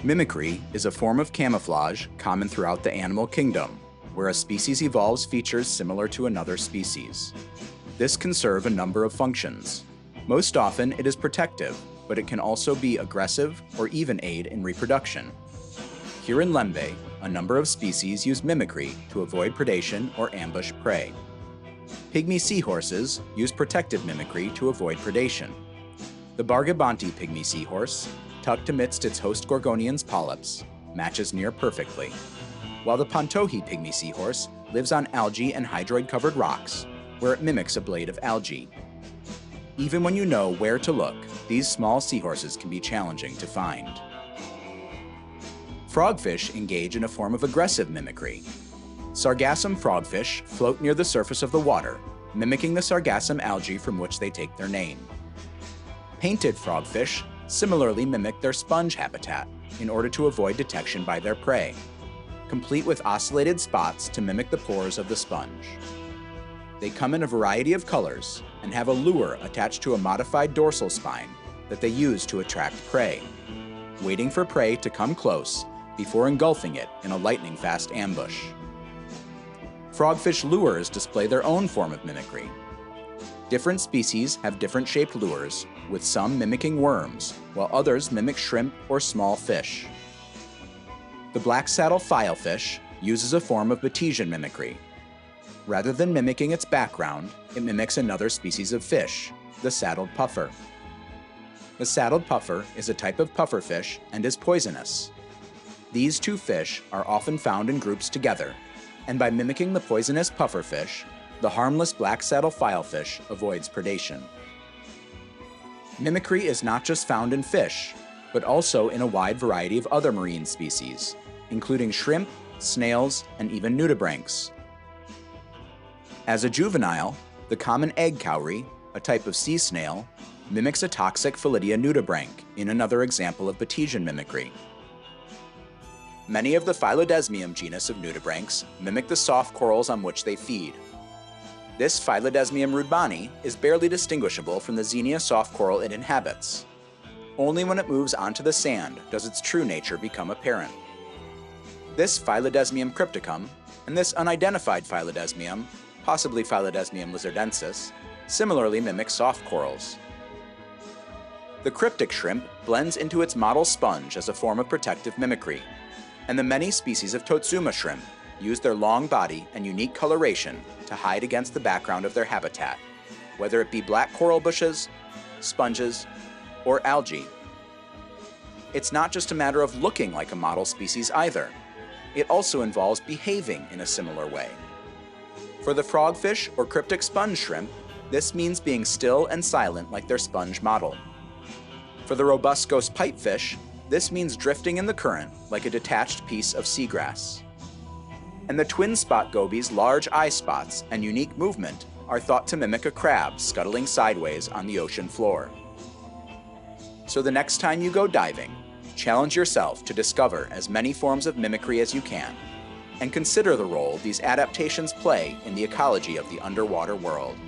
Mimicry is a form of camouflage common throughout the animal kingdom, where a species evolves features similar to another species. This can serve a number of functions. Most often it is protective, but it can also be aggressive or even aid in reproduction. Here in Lembeh, a number of species use mimicry to avoid predation or ambush prey. Pygmy seahorses use protective mimicry to avoid predation. The Bargabanti pygmy seahorse, tucked amidst its host Gorgonian's polyps, matches near perfectly, while the Pantohi pygmy seahorse lives on algae and hydroid-covered rocks, where it mimics a blade of algae. Even when you know where to look, these small seahorses can be challenging to find. Frogfish engage in a form of aggressive mimicry. Sargassum frogfish float near the surface of the water, mimicking the sargassum algae from which they take their name. Painted frogfish similarly mimic their sponge habitat in order to avoid detection by their prey, complete with ocellated spots to mimic the pores of the sponge. They come in a variety of colors and have a lure attached to a modified dorsal spine that they use to attract prey, waiting for prey to come close before engulfing it in a lightning-fast ambush. Frogfish lures display their own form of mimicry. Different species have different shaped lures, with some mimicking worms, while others mimic shrimp or small fish. The blacksaddle filefish uses a form of Batesian mimicry. Rather than mimicking its background, it mimics another species of fish, the saddled puffer. The saddled puffer is a type of pufferfish and is poisonous. These two fish are often found in groups together, and by mimicking the poisonous pufferfish, the harmless blacksaddle filefish avoids predation. Mimicry is not just found in fish, but also in a wide variety of other marine species, including shrimp, snails, and even nudibranchs. As a juvenile, the common egg cowrie, a type of sea snail, mimics a toxic Philidia nudibranch in another example of Batesian mimicry. Many of the Phylodesmium genus of nudibranchs mimic the soft corals on which they feed. This Phylodesmium rudbani is barely distinguishable from the Xenia soft coral it inhabits. Only when it moves onto the sand does its true nature become apparent. This Phylodesmium crypticum and this unidentified Phylodesmium, possibly Phylodesmium lizardensis, similarly mimic soft corals. The cryptic shrimp blends into its mottle sponge as a form of protective mimicry, and the many species of Totsuma shrimp use their long body and unique coloration to hide against the background of their habitat, whether it be black coral bushes, sponges, or algae. It's not just a matter of looking like a model species either. It also involves behaving in a similar way. For the frogfish or cryptic sponge shrimp, this means being still and silent like their sponge model. For the robust ghost pipefish, this means drifting in the current like a detached piece of seagrass. And the twin spot goby's large eye spots and unique movement are thought to mimic a crab scuttling sideways on the ocean floor. So the next time you go diving, challenge yourself to discover as many forms of mimicry as you can, and consider the role these adaptations play in the ecology of the underwater world.